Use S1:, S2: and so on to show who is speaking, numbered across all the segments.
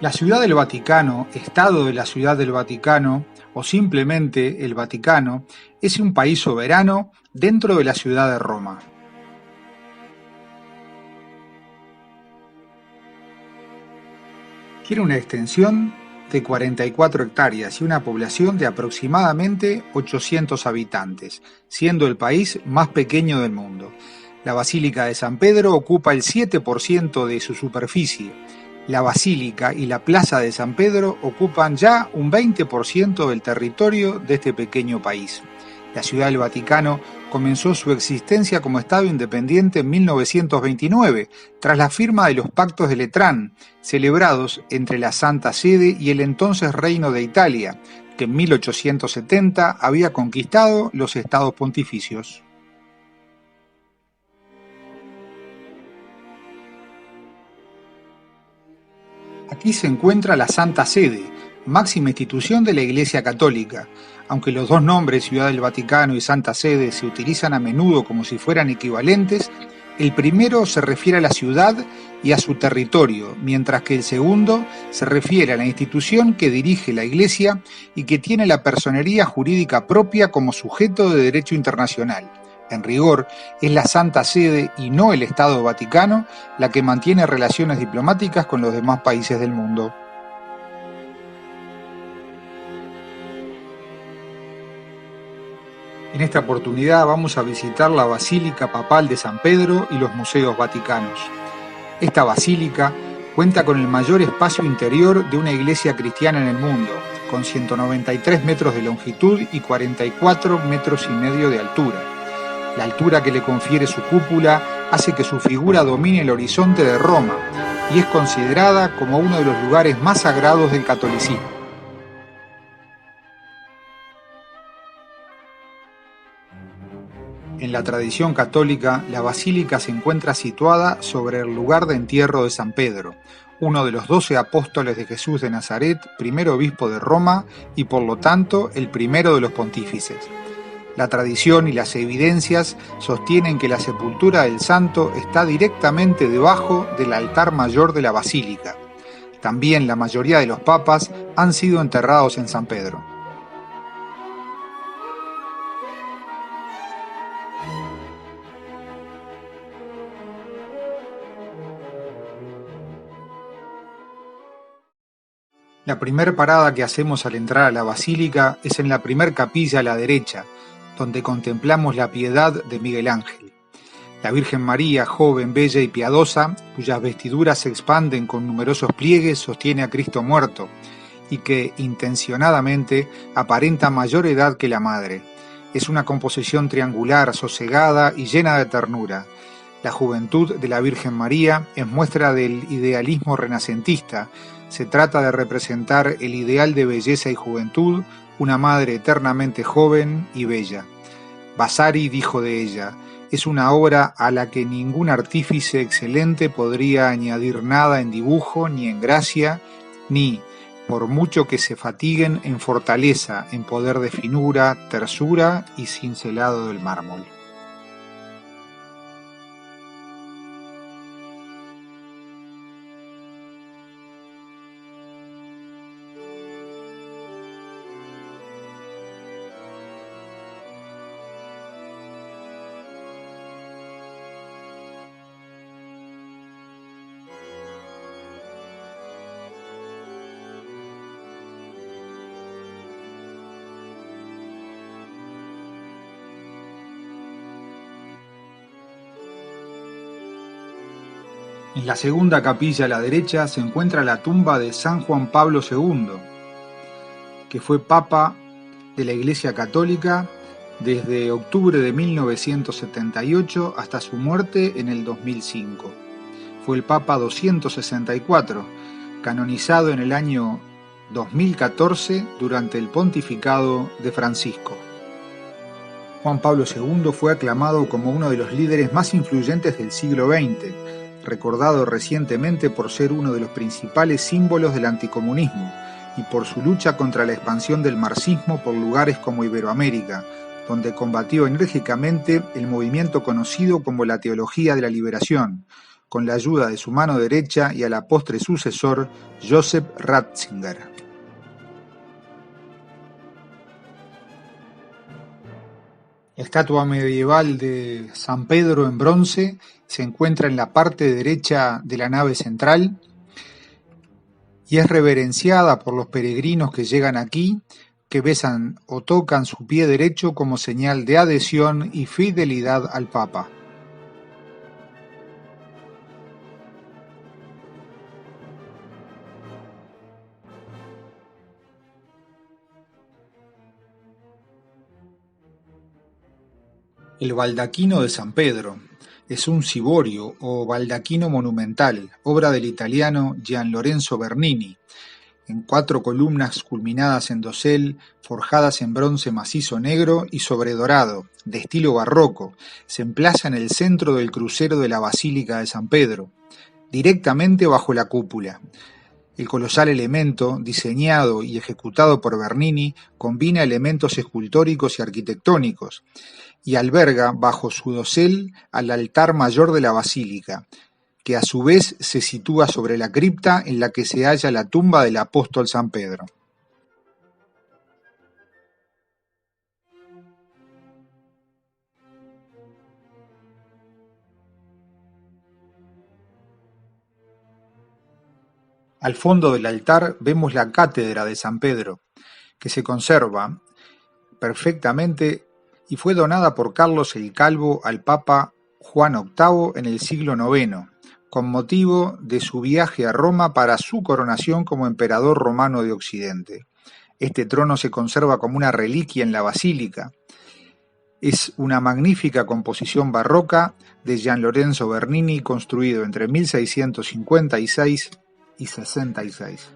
S1: La Ciudad del Vaticano, Estado de la Ciudad del Vaticano o simplemente el Vaticano es un país soberano dentro de la ciudad de Roma. Tiene una extensión de 44 hectáreas y una población de aproximadamente 800 habitantes, siendo el país más pequeño del mundo. La Basílica de San Pedro ocupa el 7% de su superficie. La Basílica y la Plaza de San Pedro ocupan ya un 20% del territorio de este pequeño país. La Ciudad del Vaticano comenzó su existencia como Estado independiente en 1929, tras la firma de los Pactos de Letrán, celebrados entre la Santa Sede y el entonces Reino de Italia, que en 1870 había conquistado los Estados Pontificios. Aquí se encuentra la Santa Sede, máxima institución de la Iglesia Católica. Aunque los dos nombres, Ciudad del Vaticano y Santa Sede, se utilizan a menudo como si fueran equivalentes, el primero se refiere a la ciudad y a su territorio, mientras que el segundo se refiere a la institución que dirige la Iglesia y que tiene la personería jurídica propia como sujeto de derecho internacional. En rigor, es la Santa Sede y no el Estado Vaticano la que mantiene relaciones diplomáticas con los demás países del mundo. En esta oportunidad vamos a visitar la Basílica Papal de San Pedro y los museos vaticanos. Esta basílica cuenta con el mayor espacio interior de una iglesia cristiana en el mundo, con 193 metros de longitud y 44 metros y medio de altura. La altura que le confiere su cúpula hace que su figura domine el horizonte de Roma y es considerada como uno de los lugares más sagrados del catolicismo. En la tradición católica, la basílica se encuentra situada sobre el lugar de entierro de San Pedro, uno de los 12 apóstoles de Jesús de Nazaret, primer obispo de Roma y por lo tanto el primero de los pontífices. La tradición y las evidencias sostienen que la sepultura del santo está directamente debajo del altar mayor de la basílica. También la mayoría de los papas han sido enterrados en San Pedro. La primer parada que hacemos al entrar a la basílica es en la primer capilla a la derecha, donde contemplamos la piedad de Miguel Ángel. La Virgen María, joven, bella y piadosa, cuyas vestiduras se expanden con numerosos pliegues, sostiene a Cristo muerto, y que, intencionadamente, aparenta mayor edad que la madre. Es una composición triangular, sosegada y llena de ternura. La juventud de la Virgen María es muestra del idealismo renacentista. Se trata de representar el ideal de belleza y juventud, una madre eternamente joven y bella. Vasari dijo de ella: es una obra a la que ningún artífice excelente podría añadir nada en dibujo ni en gracia, ni, por mucho que se fatiguen, en fortaleza, en poder de finura, tersura y cincelado del mármol. En la segunda capilla a la derecha se encuentra la tumba de San Juan Pablo II, que fue Papa de la Iglesia Católica desde octubre de 1978 hasta su muerte en el 2005. Fue el Papa 264, canonizado en el año 2014 durante el pontificado de Francisco. Juan Pablo II fue aclamado como uno de los líderes más influyentes del siglo XX, recordado recientemente por ser uno de los principales símbolos del anticomunismo y por su lucha contra la expansión del marxismo por lugares como Iberoamérica, donde combatió enérgicamente el movimiento conocido como la Teología de la Liberación, con la ayuda de su mano derecha y a la postre sucesor, Joseph Ratzinger. La estatua medieval de San Pedro en bronce se encuentra en la parte derecha de la nave central y es reverenciada por los peregrinos que llegan aquí, que besan o tocan su pie derecho como señal de adhesión y fidelidad al Papa. El baldaquino de San Pedro es un ciborio o baldaquino monumental, obra del italiano Gian Lorenzo Bernini, en 4 columnas culminadas en dosel, forjadas en bronce macizo negro y sobredorado, de estilo barroco. Se emplaza en el centro del crucero de la Basílica de San Pedro, directamente bajo la cúpula. El colosal elemento, diseñado y ejecutado por Bernini, combina elementos escultóricos y arquitectónicos, y alberga bajo su dosel al altar mayor de la basílica, que a su vez se sitúa sobre la cripta en la que se halla la tumba del apóstol San Pedro. Al fondo del altar vemos la cátedra de San Pedro, que se conserva perfectamente y fue donada por Carlos el Calvo al Papa Juan VIII en el siglo IX, con motivo de su viaje a Roma para su coronación como emperador romano de Occidente. Este trono se conserva como una reliquia en la basílica. Es una magnífica composición barroca de Gian Lorenzo Bernini, construido entre 1656 y 66.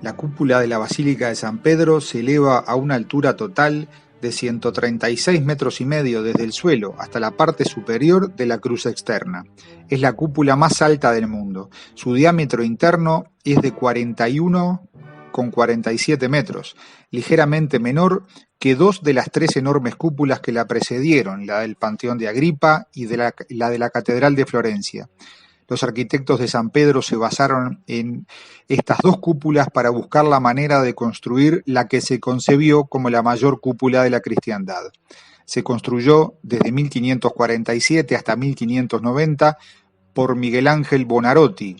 S1: La cúpula de la Basílica de San Pedro se eleva a una altura total de 136 metros y medio desde el suelo hasta la parte superior de la cruz externa. Es la cúpula más alta del mundo. Su diámetro interno es de 41,47 metros, ligeramente menor que 2 de las 3 enormes cúpulas que la precedieron, la del Panteón de Agripa y la de la Catedral de Florencia. Los arquitectos de San Pedro se basaron en estas 2 cúpulas para buscar la manera de construir la que se concebió como la mayor cúpula de la cristiandad. Se construyó desde 1547 hasta 1590 por Miguel Ángel Buonarroti,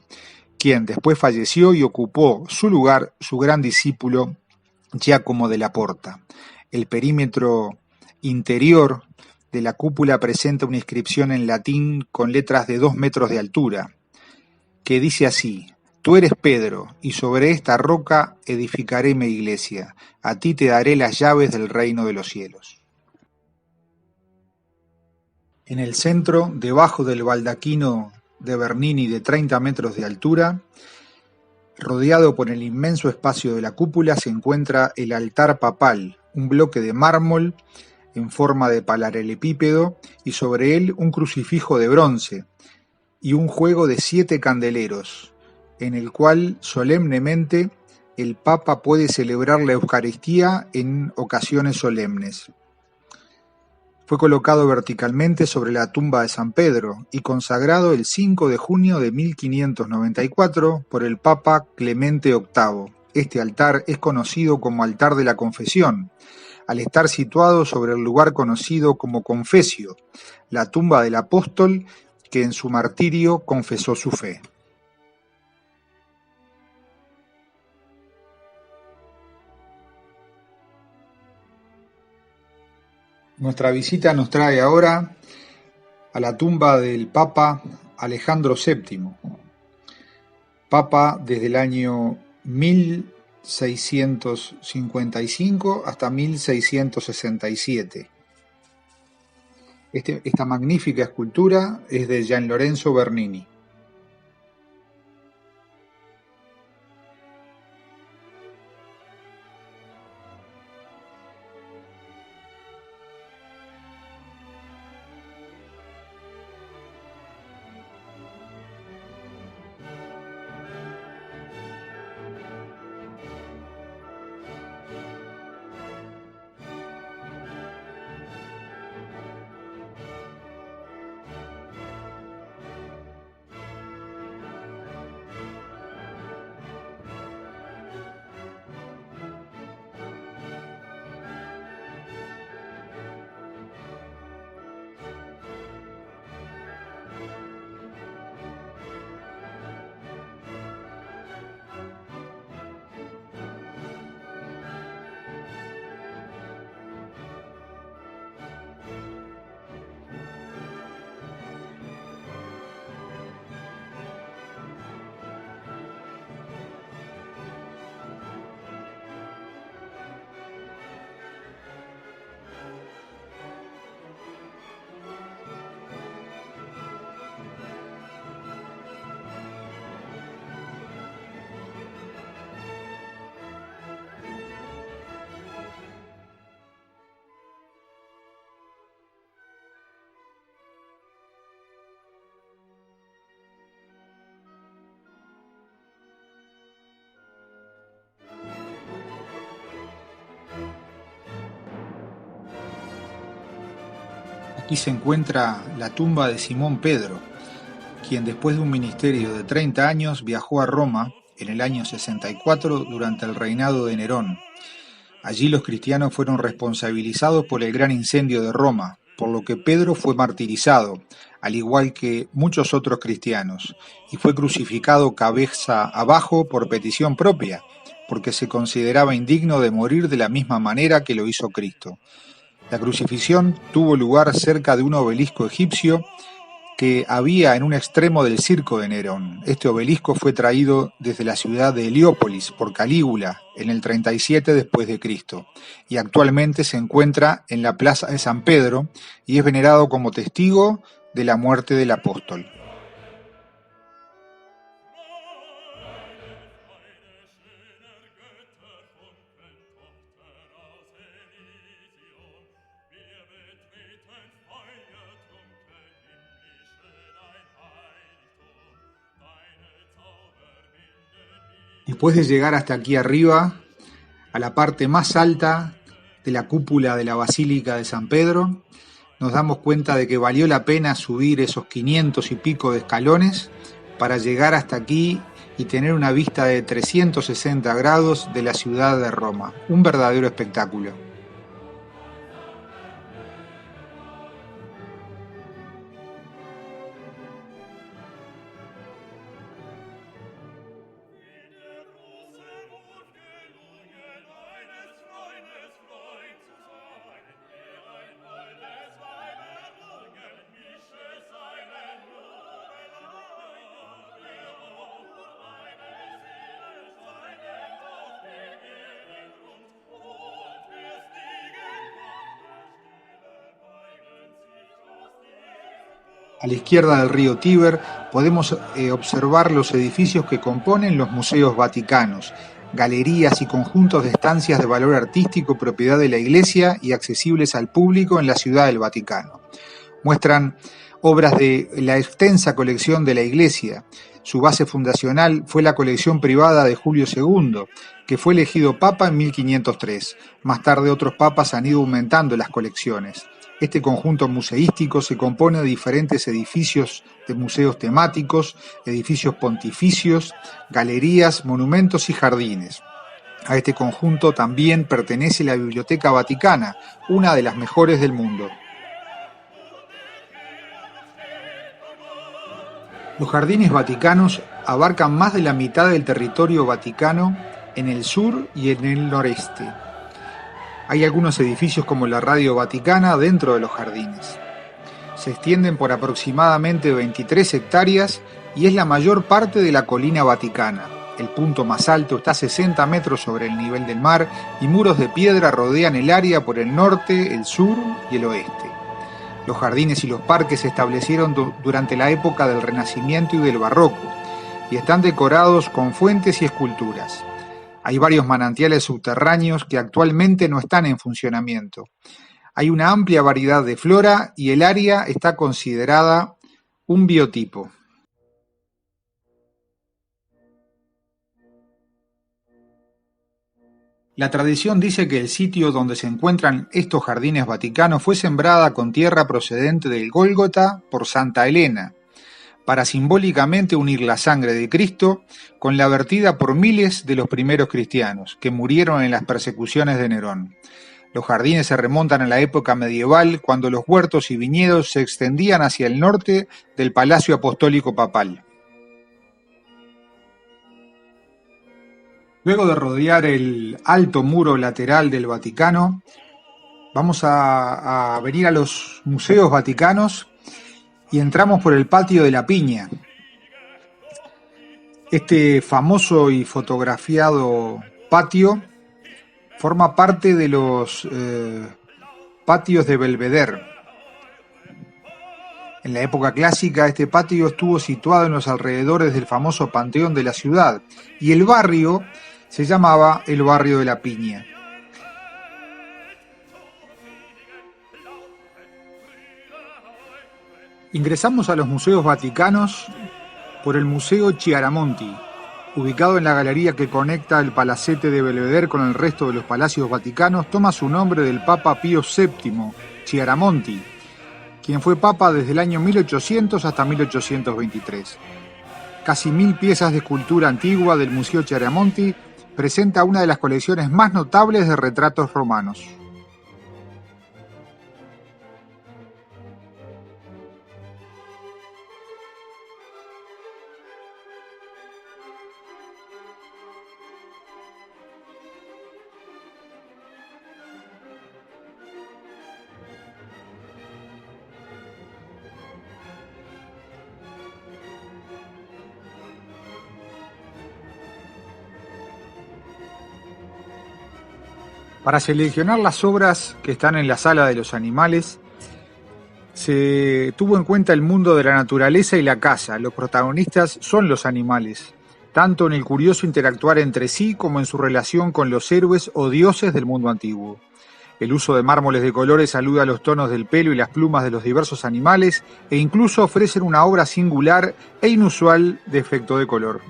S1: quien después falleció y ocupó su lugar su gran discípulo Giacomo della Porta. El perímetro interior de la cúpula presenta una inscripción en latín con letras de 2 metros de altura, que dice así: Tú eres Pedro, y sobre esta roca edificaré mi iglesia. A ti te daré las llaves del reino de los cielos. En el centro, debajo del baldaquino de Bernini de 30 metros de altura, rodeado por el inmenso espacio de la cúpula, se encuentra el altar papal, un bloque de mármol en forma de paralelepípedo y sobre él un crucifijo de bronce y un juego de 7 candeleros, en el cual solemnemente el Papa puede celebrar la Eucaristía en ocasiones solemnes. Fue colocado verticalmente sobre la tumba de San Pedro y consagrado el 5 de junio de 1594 por el Papa Clemente VIII. Este altar es conocido como altar de la confesión, al estar situado sobre el lugar conocido como Confesio, la tumba del apóstol que en su martirio confesó su fe. Nuestra visita nos trae ahora a la tumba del Papa Alejandro VII, Papa desde el año 1655 hasta 1667. Esta magnífica escultura es de Gian Lorenzo Bernini. Aquí se encuentra la tumba de Simón Pedro, quien después de un ministerio de 30 años viajó a Roma en el año 64 durante el reinado de Nerón. Allí los cristianos fueron responsabilizados por el gran incendio de Roma, por lo que Pedro fue martirizado, al igual que muchos otros cristianos, y fue crucificado cabeza abajo por petición propia, porque se consideraba indigno de morir de la misma manera que lo hizo Cristo. La crucifixión tuvo lugar cerca de un obelisco egipcio que había en un extremo del circo de Nerón. Este obelisco fue traído desde la ciudad de Heliópolis por Calígula en el 37 después de Cristo y actualmente se encuentra en la plaza de San Pedro y es venerado como testigo de la muerte del apóstol. Después de llegar hasta aquí arriba, a la parte más alta de la cúpula de la Basílica de San Pedro, nos damos cuenta de que valió la pena subir esos 500 y pico de escalones para llegar hasta aquí y tener una vista de 360 grados de la ciudad de Roma. Un verdadero espectáculo. A la izquierda del río Tíber podemos observar los edificios que componen los museos vaticanos, galerías y conjuntos de estancias de valor artístico propiedad de la Iglesia y accesibles al público en la Ciudad del Vaticano. Muestran obras de la extensa colección de la Iglesia. Su base fundacional fue la colección privada de Julio II, que fue elegido papa en 1503. Más tarde otros papas han ido aumentando las colecciones. Este conjunto museístico se compone de diferentes edificios de museos temáticos, edificios pontificios, galerías, monumentos y jardines. A este conjunto también pertenece la Biblioteca Vaticana, una de las mejores del mundo. Los jardines vaticanos abarcan más de la mitad del territorio vaticano en el sur y en el noreste. Hay algunos edificios como la Radio Vaticana dentro de los jardines. Se extienden por aproximadamente 23 hectáreas y es la mayor parte de la colina vaticana. El punto más alto está a 60 metros sobre el nivel del mar y muros de piedra rodean el área por el norte, el sur y el oeste. Los jardines y los parques se establecieron durante la época del Renacimiento y del Barroco y están decorados con fuentes y esculturas. Hay varios manantiales subterráneos que actualmente no están en funcionamiento. Hay una amplia variedad de flora y el área está considerada un biotipo. La tradición dice que el sitio donde se encuentran estos jardines vaticanos fue sembrada con tierra procedente del Gólgota por Santa Elena, para simbólicamente unir la sangre de Cristo con la vertida por miles de los primeros cristianos que murieron en las persecuciones de Nerón. Los jardines se remontan a la época medieval, cuando los huertos y viñedos se extendían hacia el norte del Palacio Apostólico Papal. Luego de rodear el alto muro lateral del Vaticano, vamos a venir a los museos vaticanos y entramos por el patio de la Piña. Este famoso y fotografiado patio forma parte de los patios de Belvedere. En la época clásica, este patio estuvo situado en los alrededores del famoso Panteón de la ciudad y el barrio se llamaba el barrio de la Piña. Ingresamos a los museos vaticanos por el Museo Chiaramonti, ubicado en la galería que conecta el Palacete de Belvedere con el resto de los palacios vaticanos. Toma su nombre del Papa Pío VII, Chiaramonti, quien fue papa desde el año 1800 hasta 1823. Casi 1000 piezas de escultura antigua del Museo Chiaramonti presenta una de las colecciones más notables de retratos romanos. Para seleccionar las obras que están en la sala de los animales, se tuvo en cuenta el mundo de la naturaleza y la caza. Los protagonistas son los animales, tanto en el curioso interactuar entre sí como en su relación con los héroes o dioses del mundo antiguo. El uso de mármoles de colores alude a los tonos del pelo y las plumas de los diversos animales e incluso ofrecen una obra singular e inusual de efecto de color.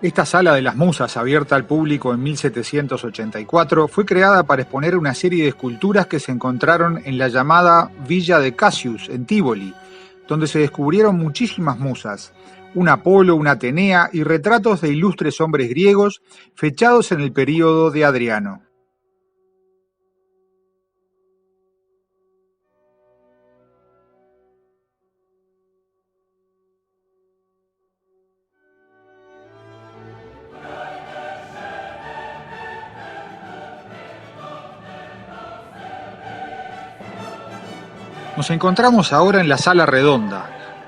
S1: Esta Sala de las Musas, abierta al público en 1784, fue creada para exponer una serie de esculturas que se encontraron en la llamada Villa de Cassius, en Tívoli, donde se descubrieron muchísimas musas, un Apolo, una Atenea y retratos de ilustres hombres griegos fechados en el período de Adriano. Nos encontramos ahora en la Sala Redonda,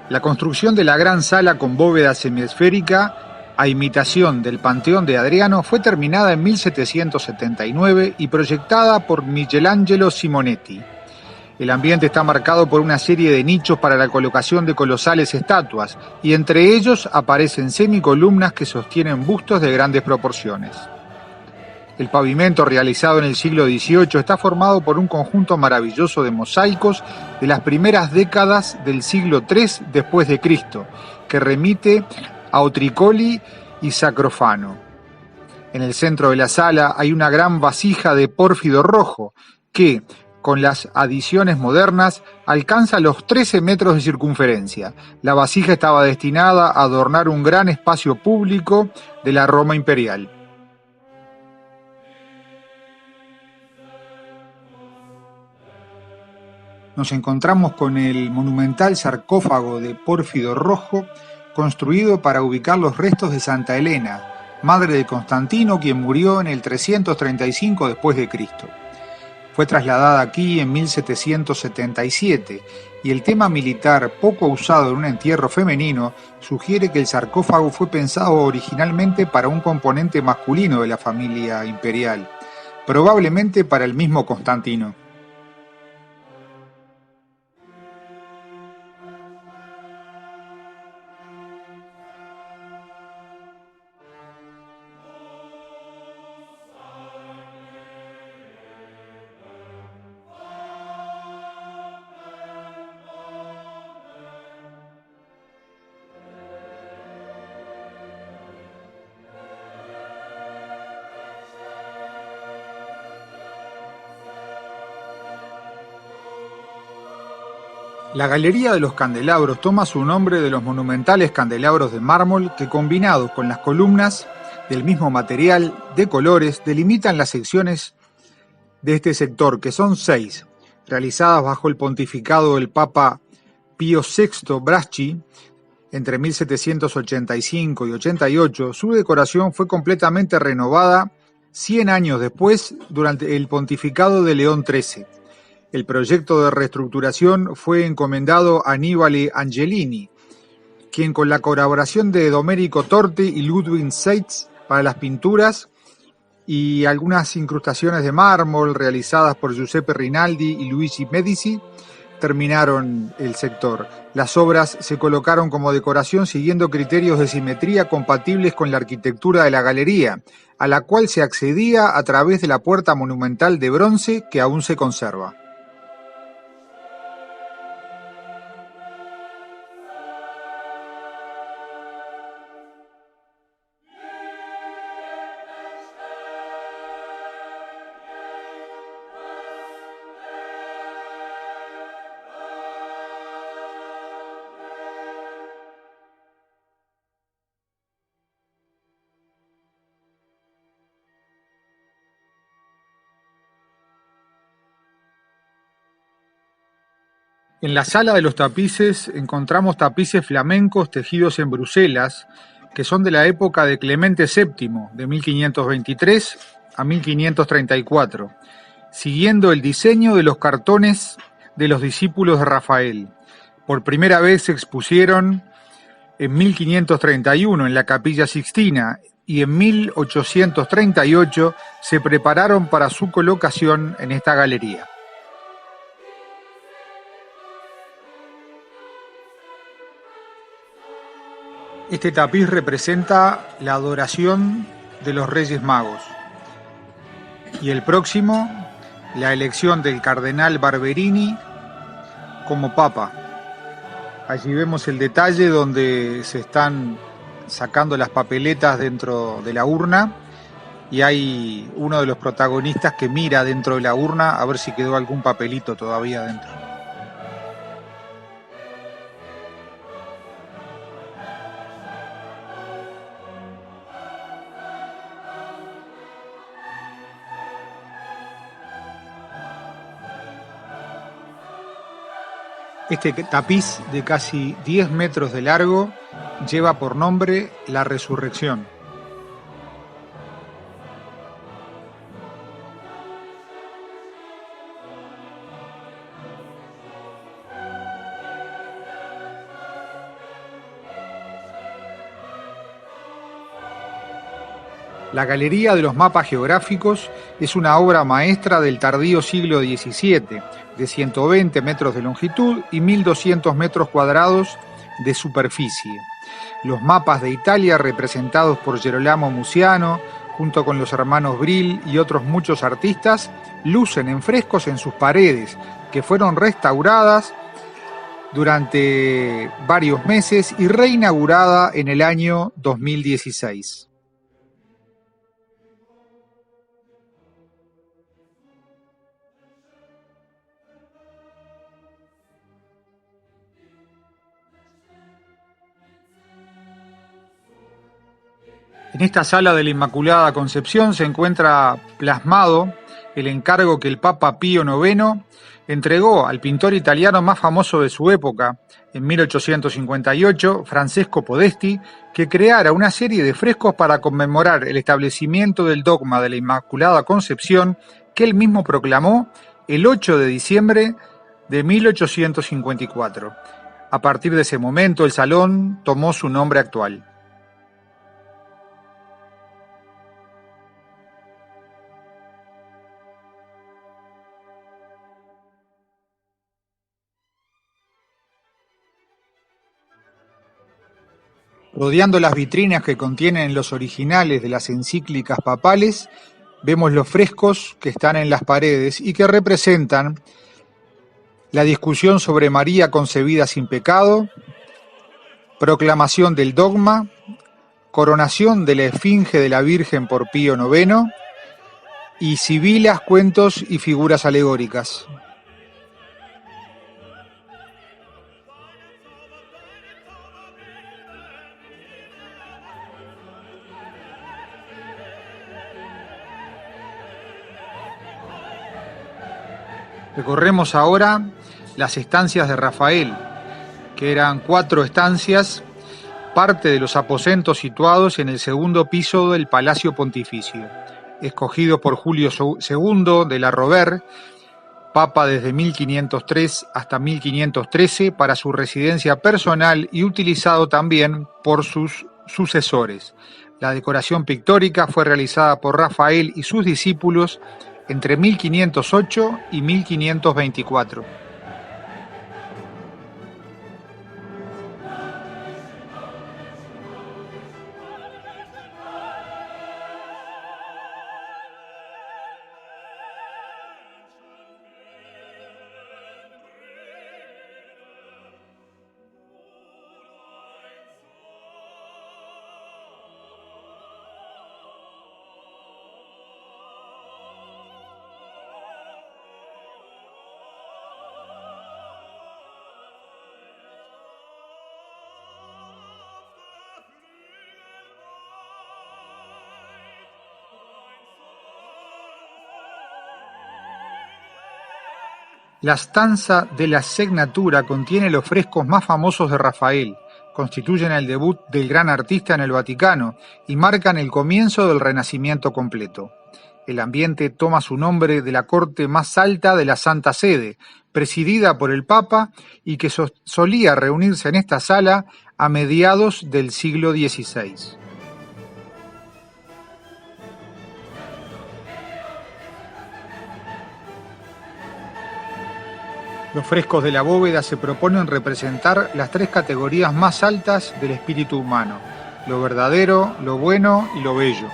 S1: la construcción de la gran sala con bóveda semiesférica, a imitación del Panteón de Adriano, fue terminada en 1779 y proyectada por Michelangelo Simonetti. El ambiente está marcado por una serie de nichos para la colocación de colosales estatuas, y entre ellos aparecen semicolumnas que sostienen bustos de grandes proporciones. El pavimento, realizado en el siglo XVIII, está formado por un conjunto maravilloso de mosaicos de las primeras décadas del siglo III después de Cristo, que remite a Otricoli y Sacrofano. En el centro de la sala hay una gran vasija de pórfido rojo que, con las adiciones modernas, alcanza los 13 metros de circunferencia. La vasija estaba destinada a adornar un gran espacio público de la Roma imperial. Nos encontramos con el monumental sarcófago de pórfido rojo construido para ubicar los restos de Santa Elena, madre de Constantino, quien murió en el 335 después de Cristo. Fue trasladada aquí en 1777 y el tema militar poco usado en un entierro femenino sugiere que el sarcófago fue pensado originalmente para un componente masculino de la familia imperial, probablemente para el mismo Constantino. La Galería de los Candelabros toma su nombre de los monumentales candelabros de mármol que, combinados con las columnas del mismo material, de colores, delimitan las secciones de este sector, que son 6, realizadas bajo el pontificado del Papa Pío VI Braschi entre 1785 y 88. Su decoración fue completamente renovada 100 años después, durante el pontificado de León XIII. El proyecto de reestructuración fue encomendado a Annibale Angelini, quien, con la colaboración de Domenico Torti y Ludwig Seitz para las pinturas y algunas incrustaciones de mármol realizadas por Giuseppe Rinaldi y Luigi Medici, terminaron el sector. Las obras se colocaron como decoración siguiendo criterios de simetría compatibles con la arquitectura de la galería, a la cual se accedía a través de la puerta monumental de bronce que aún se conserva. En la sala de los tapices encontramos tapices flamencos tejidos en Bruselas, que son de la época de Clemente VII, de 1523 a 1534, siguiendo el diseño de los cartones de los discípulos de Rafael. Por primera vez se expusieron en 1531 en la Capilla Sixtina y en 1838 se prepararon para su colocación en esta galería. Este tapiz representa la adoración de los Reyes Magos y el próximo, la elección del cardenal Barberini como papa. Allí vemos el detalle donde se están sacando las papeletas dentro de la urna y hay uno de los protagonistas que mira dentro de la urna a ver si quedó algún papelito todavía dentro. Este tapiz de casi 10 metros de largo lleva por nombre La Resurrección. La Galería de los Mapas Geográficos es una obra maestra del tardío siglo XVII, de 120 metros de longitud y 1.200 metros cuadrados de superficie. Los mapas de Italia, representados por Gerolamo Muciano, junto con los hermanos Brill y otros muchos artistas, lucen en frescos en sus paredes, que fueron restauradas durante varios meses y reinaugurada en el año 2016. En esta sala de la Inmaculada Concepción se encuentra plasmado el encargo que el Papa Pío IX entregó al pintor italiano más famoso de su época, en 1858, Francesco Podesti, que creara una serie de frescos para conmemorar el establecimiento del dogma de la Inmaculada Concepción que él mismo proclamó el 8 de diciembre de 1854. A partir de ese momento, el salón tomó su nombre actual. Rodeando las vitrinas que contienen los originales de las encíclicas papales, vemos los frescos que están en las paredes y que representan la discusión sobre María concebida sin pecado, proclamación del dogma, coronación de la esfinge de la Virgen por Pío IX y sibilas, cuentos y figuras alegóricas. Recorremos ahora las estancias de Rafael, que eran 4 estancias, parte de los aposentos situados en el segundo piso del Palacio Pontificio, escogido por Julio II de la Rovere, papa desde 1503 hasta 1513 para su residencia personal y utilizado también por sus sucesores. La decoración pictórica fue realizada por Rafael y sus discípulos entre 1508 y 1524. La stanza de la Segnatura contiene los frescos más famosos de Rafael, constituyen el debut del gran artista en el Vaticano y marcan el comienzo del Renacimiento completo. El ambiente toma su nombre de la corte más alta de la Santa Sede, presidida por el Papa y que solía reunirse en esta sala a mediados del siglo XVI. Los frescos de la bóveda se proponen representar las tres categorías más altas del espíritu humano: lo verdadero, lo bueno y lo bello.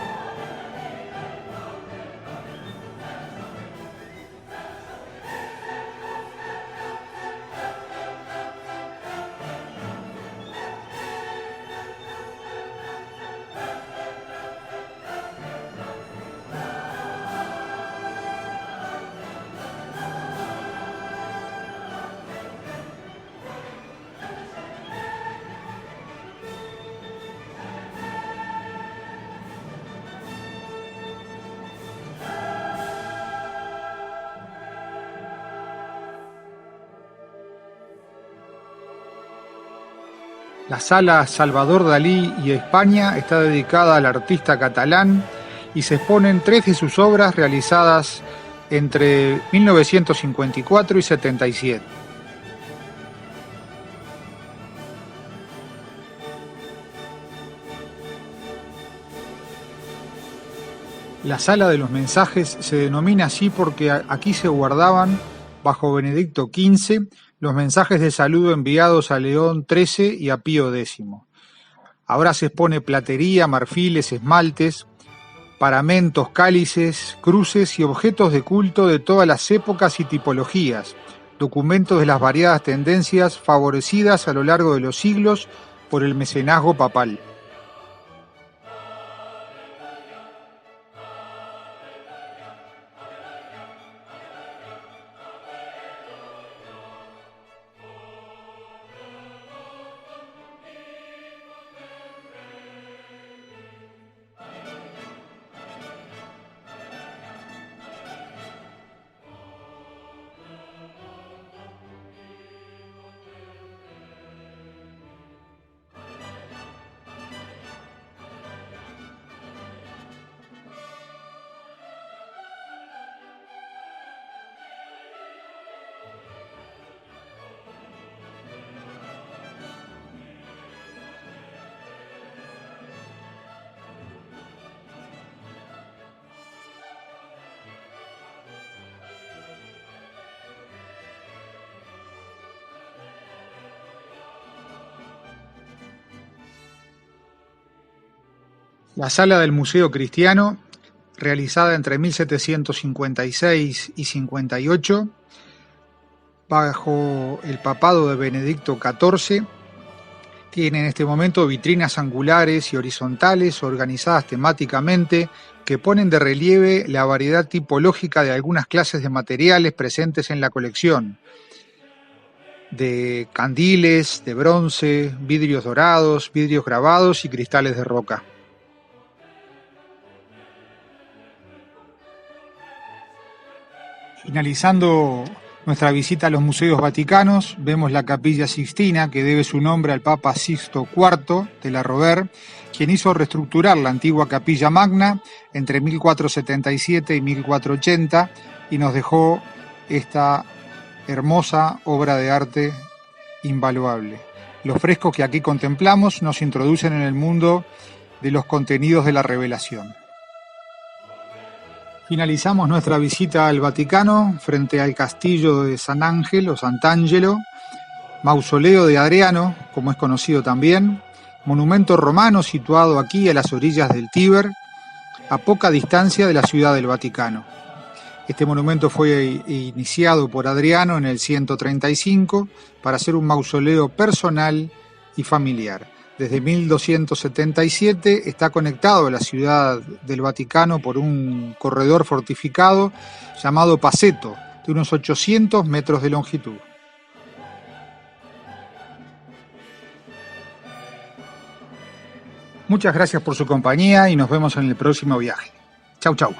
S1: La sala Salvador Dalí y España está dedicada al artista catalán y se exponen 3 de sus obras realizadas entre 1954 y 77. La Sala de los Mensajes se denomina así porque aquí se guardaban, bajo Benedicto XV, los mensajes de saludo enviados a León XIII y a Pío X. Ahora se expone platería, marfiles, esmaltes, paramentos, cálices, cruces y objetos de culto de todas las épocas y tipologías, documentos de las variadas tendencias favorecidas a lo largo de los siglos por el mecenazgo papal. La sala del Museo Cristiano, realizada entre 1756 y 58, bajo el papado de Benedicto XIV, tiene en este momento vitrinas angulares y horizontales organizadas temáticamente que ponen de relieve la variedad tipológica de algunas clases de materiales presentes en la colección, de candiles, de bronce, vidrios dorados, vidrios grabados y cristales de roca. Finalizando nuestra visita a los museos vaticanos, vemos la Capilla Sixtina, que debe su nombre al Papa Sixto IV de la Rovere, quien hizo reestructurar la antigua Capilla Magna entre 1477 y 1480 y nos dejó esta hermosa obra de arte invaluable. Los frescos que aquí contemplamos nos introducen en el mundo de los contenidos de la revelación. Finalizamos nuestra visita al Vaticano frente al castillo de San Ángel o Sant'Angelo, mausoleo de Adriano, como es conocido también, monumento romano situado aquí a las orillas del Tíber, a poca distancia de la ciudad del Vaticano. Este monumento fue iniciado por Adriano en el 135 para ser un mausoleo personal y familiar. Desde 1277 está conectado a la ciudad del Vaticano por un corredor fortificado llamado Paseto, de unos 800 metros de longitud. Muchas gracias por su compañía y nos vemos en el próximo viaje. Chau, chau.